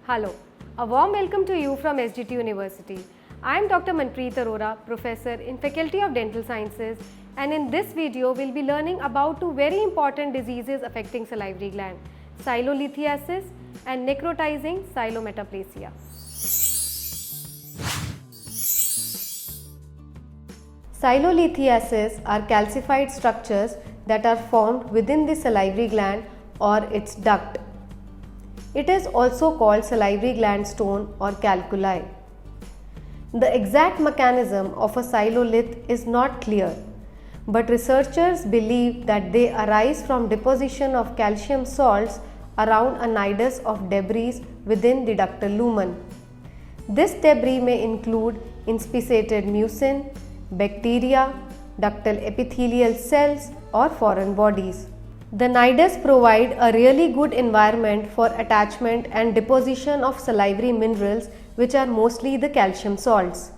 Hello, a warm welcome to you from SGT University. I am Dr. Manpreet Arora, Professor in Faculty of Dental Sciences, and in this video we will be learning about two very important diseases affecting salivary gland, silolithiasis and necrotizing silometaplasia. Silolithiasis are calcified structures that are formed within the salivary gland or its duct. It is also called salivary gland stone or calculi. The exact mechanism of a silolith is not clear, but researchers believe that they arise from deposition of calcium salts around a nidus of debris within the ductal lumen. This debris may include inspissated mucin, bacteria, ductal epithelial cells or foreign bodies. The nidus provide a really good environment for attachment and deposition of salivary minerals, which are mostly the calcium salts.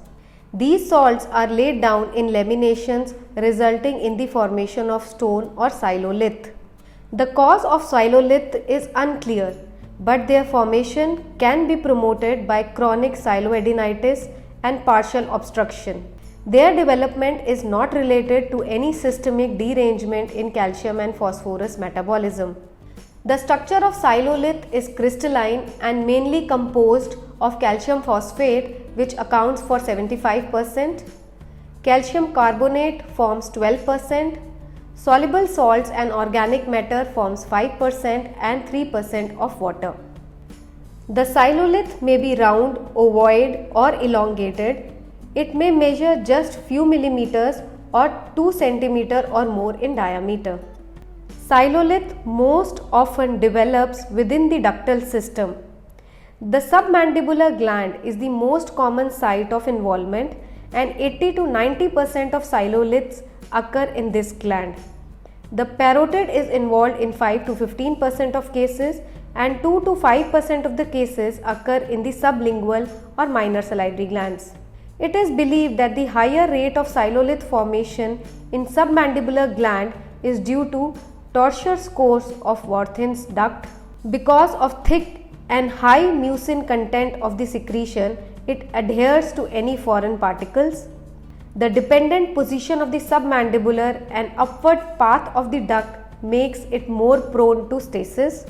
These salts are laid down in laminations, resulting in the formation of stone or silolith. The cause of silolith is unclear, but their formation can be promoted by chronic siloadenitis and partial obstruction. Their development is not related to any systemic derangement in calcium and phosphorus metabolism. The structure of silolith is crystalline and mainly composed of calcium phosphate, which accounts for 75%, calcium carbonate forms 12%, soluble salts and organic matter forms 5% and 3% of water. The silolith may be round, ovoid or elongated. It may measure just few millimeters or 2 centimeter or more in diameter. Silolith most often develops within the ductal system. The submandibular gland is the most common site of involvement, and 80 to 90% of siloliths occur in this gland. The parotid is involved in 5 to 15% of cases, and 2 to 5% of the cases occur in the sublingual or minor salivary glands. It is believed that the higher rate of silolith formation in submandibular gland is due to tortuous course of Warthin's duct. Because of thick and high mucin content of the secretion, it adheres to any foreign particles. The dependent position of the submandibular and upward path of the duct makes it more prone to stasis.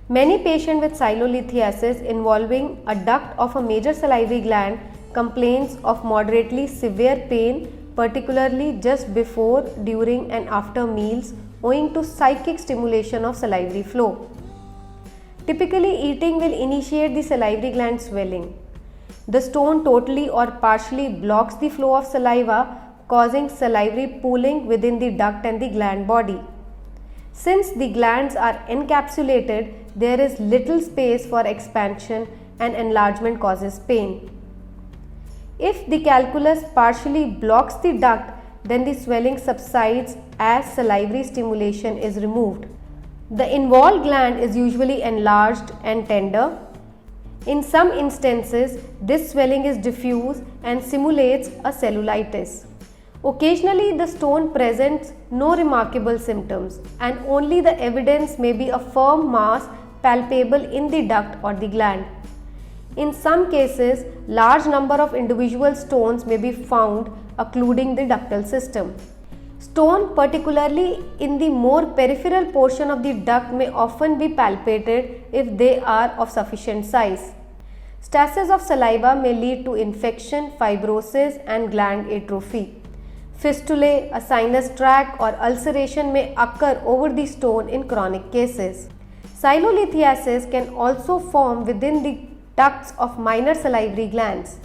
Many patients with silolithiasis involving a duct of a major salivary gland complains of moderately severe pain, particularly just before, during and after meals, owing to psychic stimulation of salivary flow. Typically, eating will initiate the salivary gland swelling. The stone totally or partially blocks the flow of saliva, causing salivary pooling within the duct and the gland body. Since the glands are encapsulated, there is little space for expansion and enlargement causes pain. If the calculus partially blocks the duct, then the swelling subsides as salivary stimulation is removed. The involved gland is usually enlarged and tender. In some instances, this swelling is diffuse and simulates a cellulitis. Occasionally, the stone presents no remarkable symptoms, and only the evidence may be a firm mass palpable in the duct or the gland. In some cases, large number of individual stones may be found occluding the ductal system. Stone, particularly in the more peripheral portion of the duct, may often be palpated if they are of sufficient size. Stasis of saliva may lead to infection, fibrosis and gland atrophy. Fistulae, a sinus tract or ulceration may occur over the stone in chronic cases. Silolithiasis can also form within the ducts of minor salivary glands.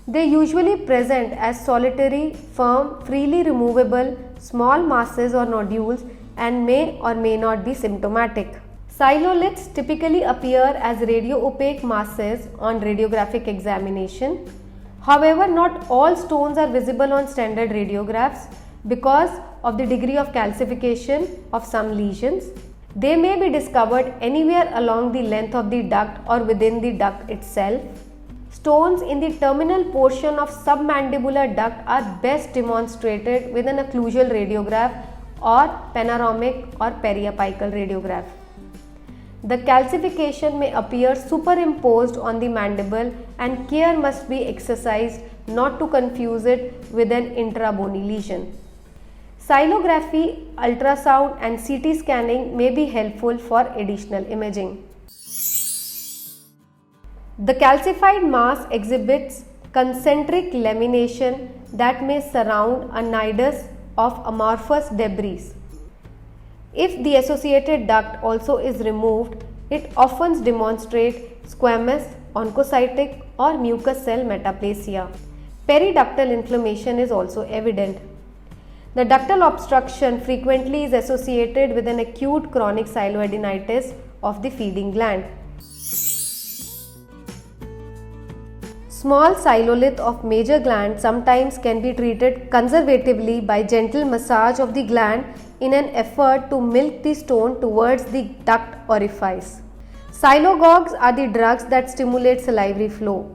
They usually present as solitary, firm, freely removable, small masses or nodules and may or may not be symptomatic. Siloliths typically appear as radio-opaque masses on radiographic examination. However, not all stones are visible on standard radiographs because of the degree of calcification of some lesions. They may be discovered anywhere along the length of the duct or within the duct itself. Stones in the terminal portion of submandibular duct are best demonstrated with an occlusal radiograph or panoramic or periapical radiograph. The calcification may appear superimposed on the mandible and care must be exercised not to confuse it with an intrabony lesion. Psilography, ultrasound and CT scanning may be helpful for additional imaging. The calcified mass exhibits concentric lamination that may surround a nidus of amorphous debris. If the associated duct also is removed, it often demonstrates squamous, oncocytic or mucous cell metaplasia. Periductal inflammation is also evident. The ductal obstruction frequently is associated with an acute chronic sialoadenitis of the feeding gland. Small silolith of major gland sometimes can be treated conservatively by gentle massage of the gland in an effort to milk the stone towards the duct orifice. Silogogues are the drugs that stimulate salivary flow.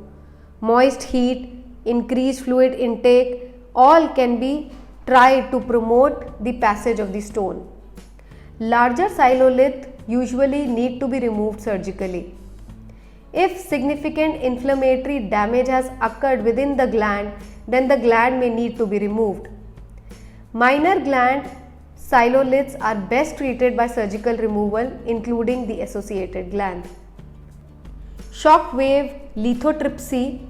Moist heat, increased fluid intake, all can be tried to promote the passage of the stone. Larger silolith usually need to be removed surgically. If significant inflammatory damage has occurred within the gland, then the gland may need to be removed. Minor gland siloliths are best treated by surgical removal, including the associated gland. Shock wave lithotripsy,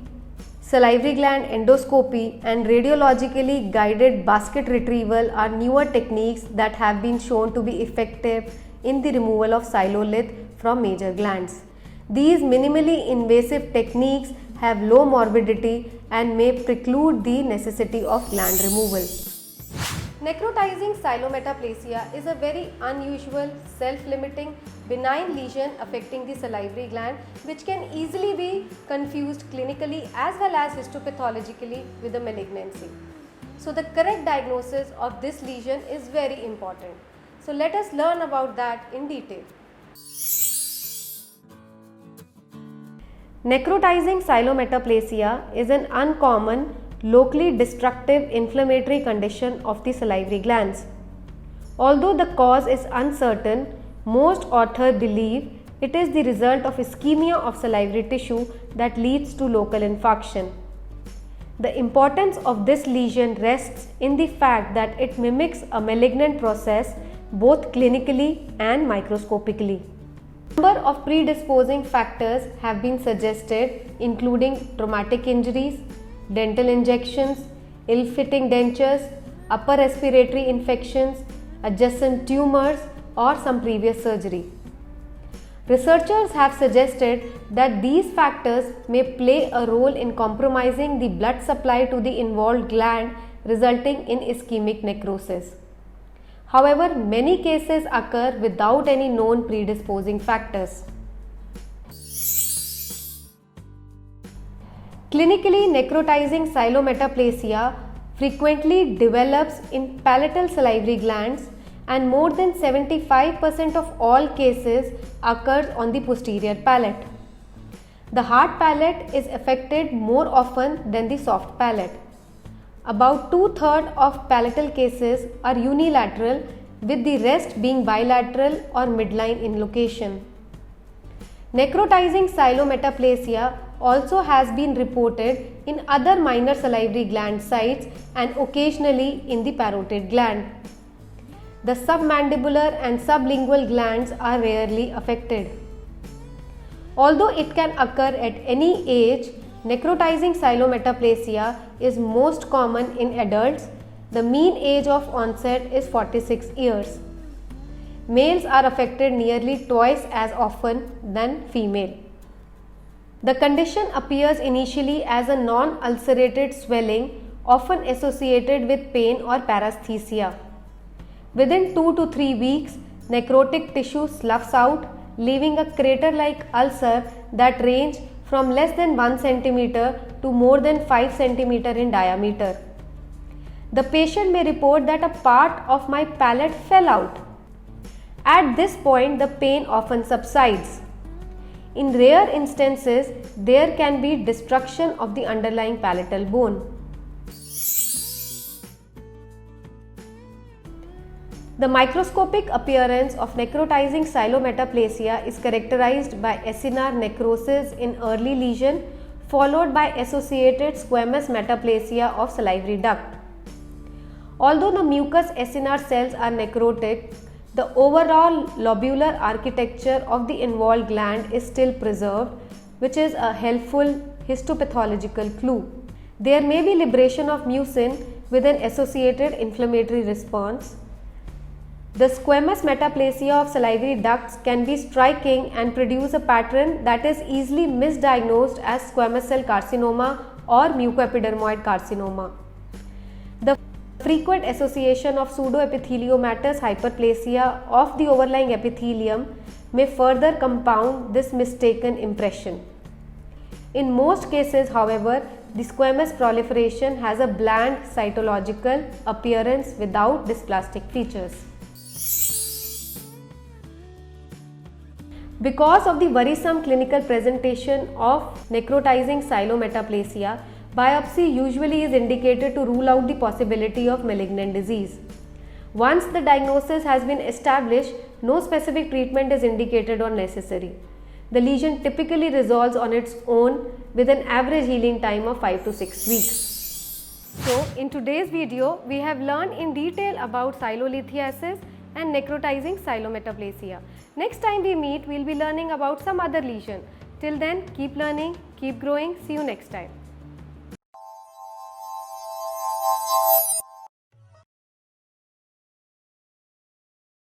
salivary gland endoscopy and radiologically guided basket retrieval are newer techniques that have been shown to be effective in the removal of silolith from major glands. These minimally invasive techniques have low morbidity and may preclude the necessity of gland removal. Necrotizing silometaplasia is a very unusual, self-limiting, benign lesion affecting the salivary gland which can easily be confused clinically as well as histopathologically with a malignancy. So the correct diagnosis of this lesion is very important. So let us learn about that in detail. Necrotizing silometaplasia is an uncommon, locally destructive inflammatory condition of the salivary glands. Although the cause is uncertain, most authors believe it is the result of ischemia of salivary tissue that leads to local infarction. The importance of this lesion rests in the fact that it mimics a malignant process both clinically and microscopically. A number of predisposing factors have been suggested, including traumatic injuries, dental injections, ill-fitting dentures, upper respiratory infections, adjacent tumors or some previous surgery. Researchers have suggested that these factors may play a role in compromising the blood supply to the involved gland, resulting in ischemic necrosis. However, many cases occur without any known predisposing factors. Clinically, necrotizing silometaplasia frequently develops in palatal salivary glands and more than 75% of all cases occurs on the posterior palate. The hard palate is affected more often than the soft palate. About 2/3 of palatal cases are unilateral, with the rest being bilateral or midline in location. Necrotizing silometaplasia also has been reported in other minor salivary gland sites and occasionally in the parotid gland. The submandibular and sublingual glands are rarely affected. Although it can occur at any age, necrotizing silometaplasia is most common in adults. The mean age of onset is 46 years. Males are affected nearly twice as often than female. The condition appears initially as a non-ulcerated swelling, often associated with pain or paresthesia. Within 2 to 3 weeks, necrotic tissue sloughs out, leaving a crater-like ulcer that range from less than 1 centimeter to more than 5 centimeter in diameter. The patient may report that a part of my palate fell out. At this point, the pain often subsides. In rare instances, there can be destruction of the underlying palatal bone. The microscopic appearance of necrotizing cylometaplasia is characterized by acinar necrosis in early lesion followed by associated squamous metaplasia of salivary duct. Although the mucous acinar cells are necrotic, the overall lobular architecture of the involved gland is still preserved, which is a helpful histopathological clue. There may be liberation of mucin with an associated inflammatory response. The squamous metaplasia of salivary ducts can be striking and produce a pattern that is easily misdiagnosed as squamous cell carcinoma or mucoepidermoid carcinoma. The frequent association of pseudoepitheliomatous hyperplasia of the overlying epithelium may further compound this mistaken impression. In most cases, however, the squamous proliferation has a bland cytological appearance without dysplastic features. Because of the worrisome clinical presentation of necrotizing cylometaplasia, biopsy usually is indicated to rule out the possibility of malignant disease. Once the diagnosis has been established, no specific treatment is indicated or necessary. The lesion typically resolves on its own with an average healing time of 5 to 6 weeks. So, in today's video, we have learned in detail about cylolithiasis and necrotizing cylometaplasia. Next time we meet, we will be learning about some other lesion. Till then, keep learning, keep growing. See you next time.